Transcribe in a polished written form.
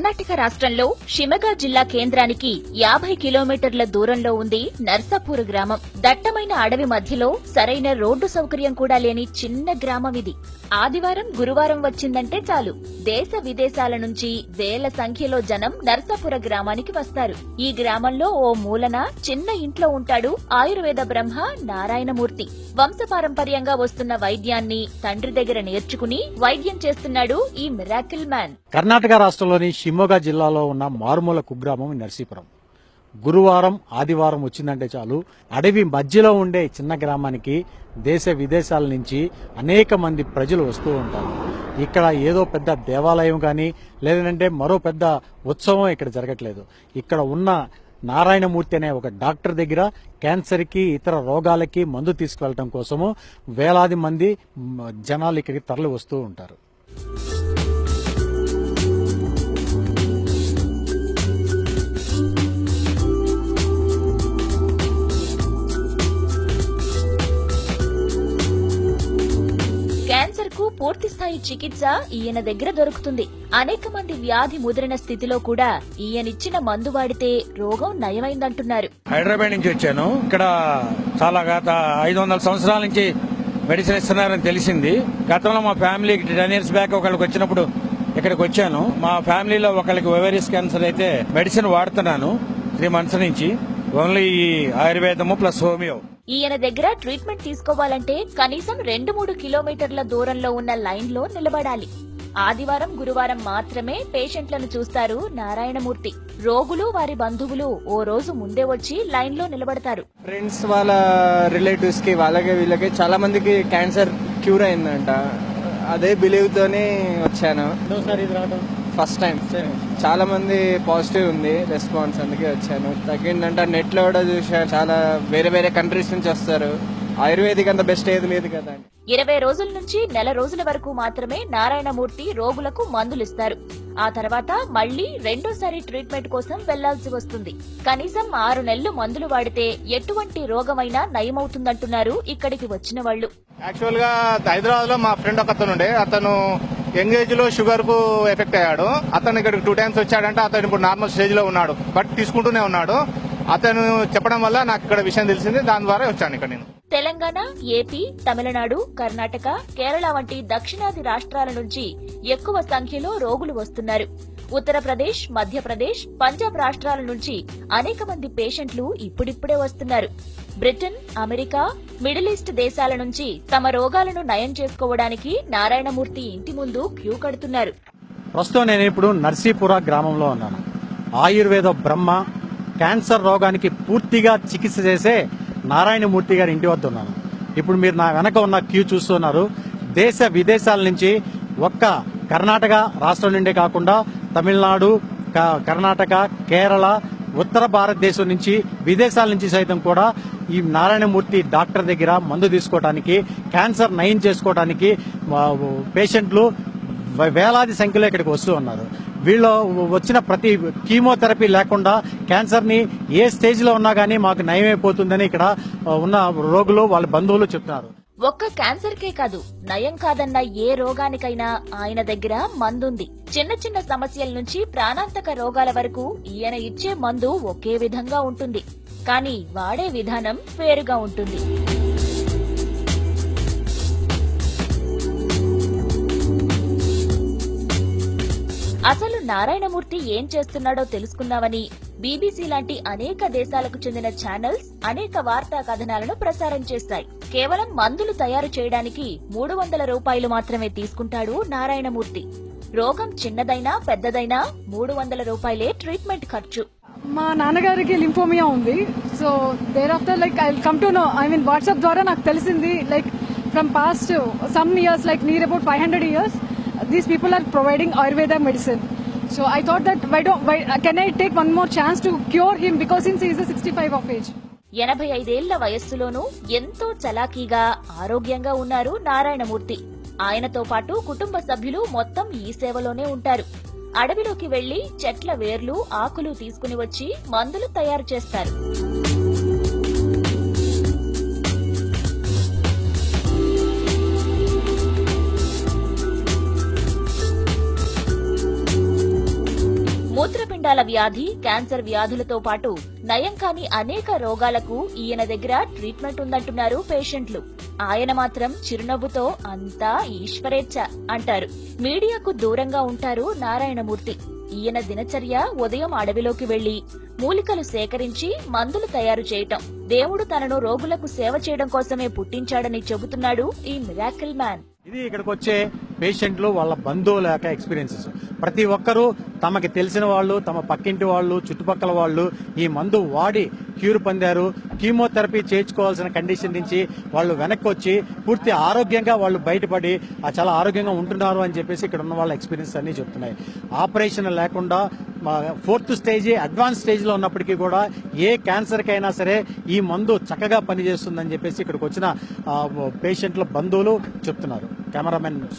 కర్ణాటక రాష్ట్రంలో షిమగా జిల్లా కేంద్రానికి 50 కిలోమీటర్ల దూరంలో ఉంది నర్సాపూర్ గ్రామం. దట్టమైన అడవి మధ్యలో సరైన రోడ్డు సౌకర్యం కూడా లేని చిన్న గ్రామం ఇది. ఆదివారం గురువారం వచ్చిందంటే చాలు దేశ విదేశాల నుంచి వేల సంఖ్యలో జనం నర్సాపుర గ్రామానికి వస్తారు. ఈ గ్రామంలో ఓ మూలన చిన్న ఇంట్లో ఉంటాడు ఆయుర్వేద బ్రహ్మ నారాయణమూర్తి. వంశపారంపర్యంగా వస్తున్న వైద్యాన్ని తండ్రి దగ్గర నేర్చుకుని వైద్యం చేస్తున్నాడు ఈ మిరాకిల్ మ్యాన్. కర్ణాటక రాష్ట్రంలోని షిమోగా జిల్లాలో ఉన్న మారుమూల కుగ్రామం నర్సీపురం. గురువారం ఆదివారం వచ్చిందంటే చాలు అడవి మధ్యలో ఉండే చిన్న గ్రామానికి దేశ విదేశాల నుంచి అనేక మంది ప్రజలు వస్తూ ఉంటారు. ఇక్కడ ఏదో పెద్ద దేవాలయం కానీ లేదంటే మరో పెద్ద ఉత్సవం ఇక్కడ జరగట్లేదు. ఇక్కడ ఉన్న నారాయణమూర్తి అనే ఒక డాక్టర్ దగ్గర క్యాన్సర్కి ఇతర రోగాలకి మందు తీసుకువెళ్ళటం కోసము వేలాది మంది జనాలు ఇక్కడికి తరలి వస్తూ ఉంటారు. క్యాన్సర్ కు పూర్తి స్థాయి చికిత్స ఈయన దగ్గర దొరుకుతుంది. అనేక మంది వ్యాధి ముదిరిన స్థితిలో కూడా ఈయనిచ్చిన మందు వాడితే రోగం నయమైందంటున్నారు. హైదరాబాద్ నుంచి వచ్చాను. ఇక్కడ చాలా గత 500 సంవత్సరాల నుంచి మెడిసిన్ ఇస్తున్నారని తెలిసింది. గతంలో మా ఫ్యామిలీకి 10 years బ్యాక్ ఒకళ్ళకి వచ్చినప్పుడు ఇక్కడికి వచ్చాను. మా ఫ్యామిలీలో ఒకళ్ళకి ఓవేరియస్ క్యాన్సర్ అయితే మెడిసిన్ వాడుతున్నాను 3 months నుంచి. ఓన్లీ ఆయుర్వేదము ప్లస్ హోమియో. ఈయన దగ్గర ట్రీట్మెంట్ తీసుకోవాలంటే కనీసం 2-3 కిలోమీటర్ల దూరంలో ఉన్న లైన్ లో నిలబడాలి. ఆదివారం గురువారం మాత్రమే పేషెంట్లను చూస్తారు నారాయణమూర్తి. రోగులు వారి బంధువులు ఓ రోజు ముందే వచ్చి లైన్ లో నిలబడతారు. ఫ్రెండ్స్ వాళ్ళ రిలేటివ్స్ కి వాళ్ళకి వీళ్ళకి చాలా మందికి క్యాన్సర్ క్యూర్ అయిందంట. అదే బిలీవ్ తోనే వచ్చాను. ఫస్ట్ టైం చాలా మంది పాజిటివ్ ఉంది రెస్పాన్స్, అందుకే వచ్చాను. తగ్గిందంటే నెట్ లో కూడా చూసాను. చాలా వేరే వేరే కంట్రీస్ నుంచి వస్తారు. ఆయుర్వేదిక్ అంత బెస్ట్ ఏది లేదు కదా. 20 రోజుల నుంచి నెల రోజుల వరకు మాత్రమే నారాయణమూర్తి రోగులకు మందులిస్తారు. ఆ తర్వాత మళ్లీ రెండోసారి ట్రీట్మెంట్ కోసం వెళ్లాల్సి వస్తుంది. కనీసం 6 నెలలు మందులు వాడితే ఎటువంటి రోగమైనా నయమవుతుందంటున్నారు ఇక్కడికి వచ్చిన వాళ్లు. యాక్చువల్ గా హైదరాబాద్ లో మా ఫ్రెండ్ ఒక అతను యంగ్ ఏజ్ లో షుగర్ కు ఎఫెక్ట్ అయ్యాడు. అతను ఇక్కడికి 2 times వచ్చాడంటే అతను ఇప్పుడు నార్మల్ స్టేజ్ లో ఉన్నాడు, బట్ తీసుకుంటూనే ఉన్నాడు. అతను చెప్పడం వల్ల నాకు ఇక్కడ విషయం తెలిసింది. దాని ద్వారా వచ్చాను ఇక్కడ నేను. తెలంగాణ, ఏపీ, తమిళనాడు, కర్ణాటక, కేరళ వంటి దక్షిణాది రాష్ట్రాల నుంచి ఎక్కువ సంఖ్యలో రోగులు వస్తున్నారు. ఉత్తరప్రదేశ్, మధ్యప్రదేశ్, పంజాబ్ రాష్ట్రాల నుంచి అనేక మంది పేషెంట్లు ఇప్పుడిప్పుడే వస్తున్నారు. బ్రిటన్, అమెరికా, మిడిల్ ఈస్ట్ దేశాల నుంచి తమ రోగాలను నయం చేసుకోవడానికి నారాయణమూర్తి ఇంటి ముందు క్యూ కడుతున్నారు. ప్రస్తుతం నేను ఇప్పుడు నర్సీపుర గ్రామంలో ఉన్నాను. ఆయుర్వేద బ్రహ్మ క్యాన్సర్ రోగానికి పూర్తిగా చికిత్స చేసే నారాయణమూర్తి గారి ఇంటి వద్ద ఉన్నాను. ఇప్పుడు మీరు నా వెనక ఉన్న క్యూ చూస్తున్నారు. దేశ విదేశాల నుంచి ఒక్క కర్ణాటక రాష్ట్రం నుండే కాకుండా తమిళనాడు, కర్ణాటక, కేరళ, ఉత్తర భారతదేశం నుంచి విదేశాల నుంచి సైతం కూడా ఈ నారాయణమూర్తి డాక్టర్ దగ్గర మందు తీసుకోవడానికి, క్యాన్సర్ నయం చేసుకోవడానికి పేషెంట్లు వేలాది సంఖ్యలో ఇక్కడికి వస్తూ ఉన్నారు. వీళ్ళు వచ్చిన ప్రతి కీమోథెరపీ లేకుండా క్యాన్సర్ ని ఏ స్టేజ్ లో ఉన్నా గానీ మాకు నయమైపోతుందని ఇక్కడ ఉన్న రోగులు వాళ్ళ బంధువులు చెప్తున్నారు. ఒక్క క్యాన్సర్ కే కాదు, నయం కాదన్న ఏ రోగానికైనా ఆయన దగ్గర మందుంది. చిన్న చిన్న సమస్యల నుంచి ప్రాణాంతక రోగాల వరకు ఈయన ఇచ్చే మందు ఒకే విధంగా ఉంటుంది, కానీ వాడే విధానం వేరుగా ఉంటుంది. అసలు నారాయణమూర్తి ఏం చేస్తున్నాడో తెలుసుకున్నామని బీబీసీ లాంటి అనేక దేశాలకు చెందిన ఛానల్స్ అనేక వార్తా కథనాలను ప్రసారం చేశాయి. కేవలం మందులు తయారు చేయడానికి 300 రూపాయలు మాత్రమే తీసుకుంటాడు నారాయణమూర్తి. రోగం చిన్నదైనా పెద్దదైనా 300 రూపాయలే ట్రీట్మెంట్ ఖర్చు. మా నాన్నగారికి లింఫోమియా ఉంది. So there after I come to know, WhatsApp ద్వారా నాకు తెలిసింది, from past some years, near about 500 years these people are providing Ayurveda medicine. So I thought that can I take one more chance to cure him, because since he is 65 of age. 85 ఏళ్ల వయస్సులోనూ ఎంతో చలాకీగా ఆరోగ్యంగా ఉన్నారు నారాయణమూర్తి. ఆయనతో పాటు కుటుంబ సభ్యులు మొత్తం ఈ సేవలోనే ఉంటారు. అడవిలోకి వెళ్లి చెట్ల వేర్లు, ఆకులు తీసుకుని వచ్చి మందులు తయారు చేస్తారు. మూత్రపిండాల వ్యాధి, క్యాన్సర్ వ్యాధులతో పాటు నయం కాని అనేక రోగాలకు ఈయన దగ్గర ట్రీట్మెంట్ ఉందంటున్నారు పేషెంట్లు. ఆయన మాత్రం చిరునవ్వుతో అంతా ఈశ్వరేచ్ఛ అంటారు. మీడియాకు దూరంగా ఉంటారు నారాయణమూర్తి. ఈయన దినచర్య ఉదయం అడవిలోకి వెళ్లి మూలికలు సేకరించి మందులు తయారు చేయటం. దేవుడు తనను రోగులకు సేవ చేయడం కోసమే పుట్టించాడని చెబుతున్నాడు ఈ మిరాకిల్ మ్యాన్. ఇది ఇక్కడికి వచ్చే పేషెంట్లు వాళ్ళ బంధువుల యొక్క ఎక్స్పీరియన్సెస్. ప్రతి ఒక్కరూ తమకి తెలిసిన వాళ్ళు, తమ పక్కింటి వాళ్ళు, చుట్టుపక్కల వాళ్ళు ఈ మందు వాడి క్యూర్ పొందారు. కీమోథెరపీ చేయించుకోవాల్సిన కండిషన్ నుంచి వాళ్ళు వెనక్కి వచ్చి పూర్తి ఆరోగ్యంగా వాళ్ళు బయటపడి చాలా ఆరోగ్యంగా ఉంటున్నారు అని చెప్పేసి ఇక్కడ ఉన్న వాళ్ళ ఎక్స్పీరియన్స్ అన్ని చెప్తున్నాయి. ఆపరేషన్ లేకుండా 4th స్టేజ్, అడ్వాన్స్ స్టేజ్ లో ఉన్నప్పటికీ కూడా ఏ క్యాన్సర్ కైనా సరే ఈ మందు చక్కగా పనిచేస్తుందని చెప్పేసి ఇక్కడికి వచ్చిన పేషెంట్ల బంధువులు చెప్తున్నారు. కెమెరామెన్